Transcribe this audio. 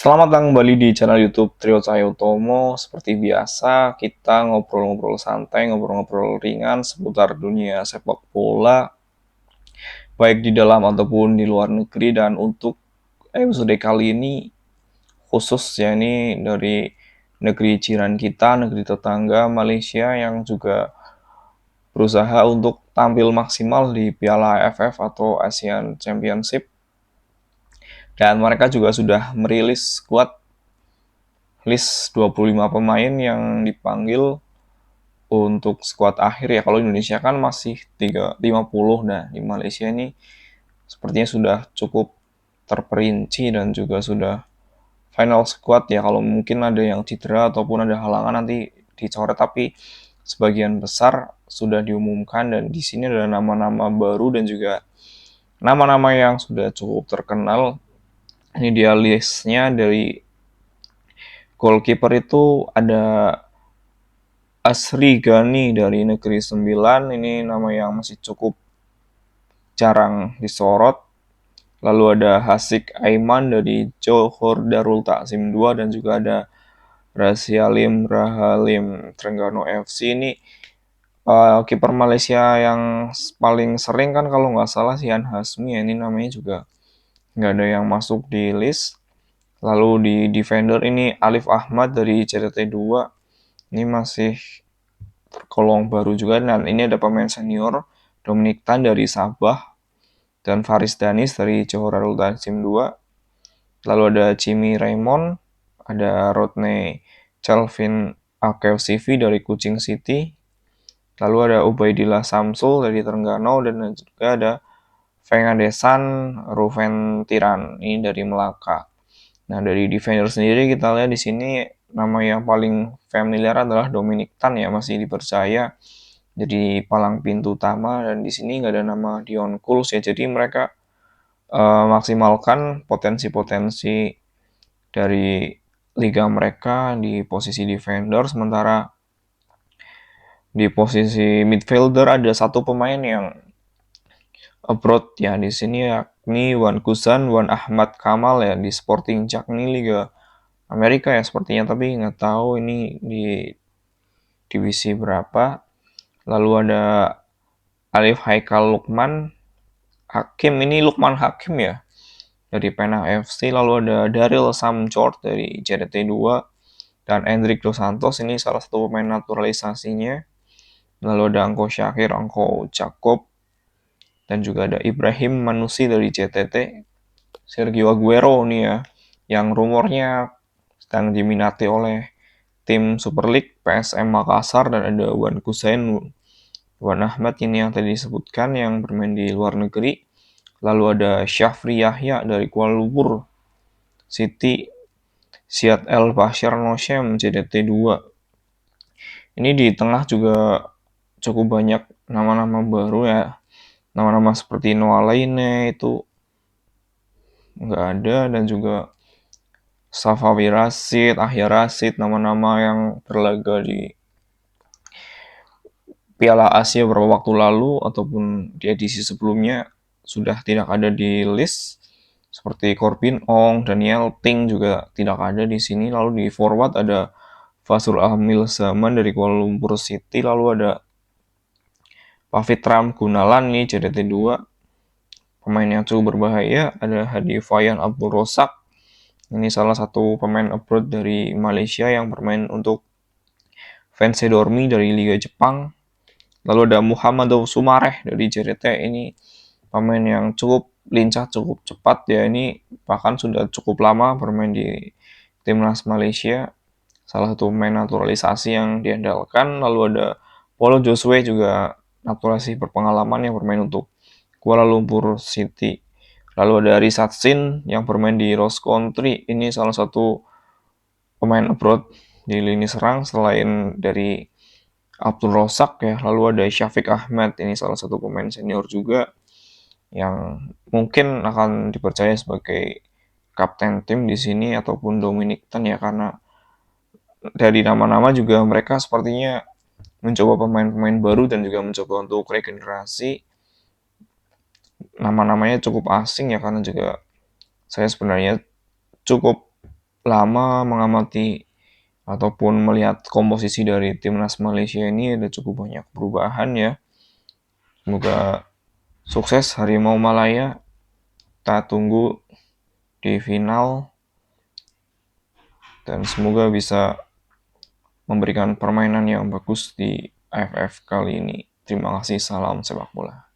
Selamat datang kembali di channel YouTube Trio Cahyo Tomo. Seperti biasa, kita ngobrol-ngobrol santai, ngobrol-ngobrol ringan seputar dunia sepak bola, baik di dalam ataupun di luar negeri. Dan untuk episode kali ini khusus ya, ini dari negeri jiran kita, negeri tetangga Malaysia yang juga berusaha untuk tampil maksimal di Piala AFF atau Asian Championship. Dan mereka juga sudah merilis squad list 25 pemain yang dipanggil untuk skuad akhir ya. Kalau Indonesia kan masih 50. Nah, di Malaysia ini sepertinya sudah cukup terperinci dan juga sudah final squad ya. Kalau mungkin ada yang cedera ataupun ada halangan nanti dicoret, tapi sebagian besar sudah diumumkan. Dan di sini ada nama-nama baru dan juga nama-nama yang sudah cukup terkenal. Ini dia listnya. Dari goalkeeper itu ada Asri Gani dari Negeri Sembilan, ini nama yang masih cukup jarang disorot. Lalu ada Hasik Aiman dari Johor Darul Takzim 2 dan juga ada Rasyalim Rahalim Trengganu FC. Ini kiper Malaysia yang paling sering kan kalau nggak salah Sian Hasmi ya. Ini namanya juga nggak ada yang masuk di list. Lalu di defender ini Alif Ahmad dari CTT 2. Ini masih tergolong baru juga. Dan ini ada pemain senior Dominic Tan dari Sabah dan Faris Danis dari Johor Darul Takzim 2. Lalu ada Jimmy Raymond, ada Rodney Calvin Akevsivi dari Kuching City. Lalu ada Ubaidillah Samsul dari Terengganu dan juga ada Fengadesan Ruven Tiran ini dari Melaka. Nah, dari defender sendiri kita lihat di sini nama yang paling familiar adalah Dominic Tan ya, masih dipercaya jadi palang pintu utama. Dan di sini nggak ada nama Dion Kuls ya, jadi mereka maksimalkan potensi-potensi dari liga mereka di posisi defender. Sementara di posisi midfielder ada satu pemain yang abroad ya di sini, yakni Wan Kusan Wan Ahmad Kamal ya di Sporting Jack, ini liga Amerika ya sepertinya, tapi nggak tahu ini di divisi berapa. Lalu ada Alif Haikal Lukman Hakim, ini Lukman Hakim ya dari Penang FC. Lalu ada Daryl Samjord dari JDT 2 dan Hendrik Dos Santos, ini salah satu pemain naturalisasinya. Lalu ada Angko Syakir, Angko Jacob, dan juga ada Ibrahim Manusi dari JTT. Sergio Aguero nih ya, yang rumornya sedang diminati oleh tim Super League PSM Makassar. Dan ada Wan Kusain Wan Ahmad ini yang tadi disebutkan yang bermain di luar negeri. Lalu ada Syafri Yahya dari Kuala Lumpur City, Siad El Bashir Noshem JDT 2. Ini di tengah juga cukup banyak nama-nama baru ya. Nama-nama seperti Noah Laine itu nggak ada, dan juga Safawi Rashid, Ahya Rashid, nama-nama yang berlaga di Piala Asia beberapa waktu lalu ataupun di edisi sebelumnya sudah tidak ada di list. Seperti Corbin Ong, Daniel Ting juga tidak ada di sini. Lalu di forward ada Fasul Ahmil Zaman dari Kuala Lumpur City. Lalu ada Pavitram Gunalan nih JDT 2. Pemain yang cukup berbahaya ada Hadi Fayan Abdul Rosak. Ini salah satu pemain abroad dari Malaysia yang bermain untuk Fans Dormi dari Liga Jepang. Lalu ada Muhammad Sumareh dari JDT, ini pemain yang cukup lincah, cukup cepat ya. Ini bahkan sudah cukup lama bermain di timnas Malaysia, salah satu pemain naturalisasi yang diandalkan. Lalu ada Paulo Josue juga naturalisasi berpengalaman yang bermain untuk Kuala Lumpur City. Lalu ada Risat Sin yang bermain di Rose Country, ini salah satu pemain abroad di lini serang selain dari Abdul Rosak ya. Lalu ada Syafiq Ahmad, ini salah satu pemain senior juga yang mungkin akan dipercaya sebagai kapten tim di sini ataupun Dominic Tan ya, karena dari nama-nama juga mereka sepertinya mencoba pemain-pemain baru dan juga mencoba untuk regenerasi. Nama-namanya cukup asing ya, karena juga saya sebenarnya cukup lama mengamati ataupun melihat komposisi dari timnas Malaysia ini ada cukup banyak perubahan ya. Semoga sukses Harimau Malaya. Kita tunggu di final dan semoga bisa memberikan permainan yang bagus di AFF kali ini. Terima kasih, salam sepak bola.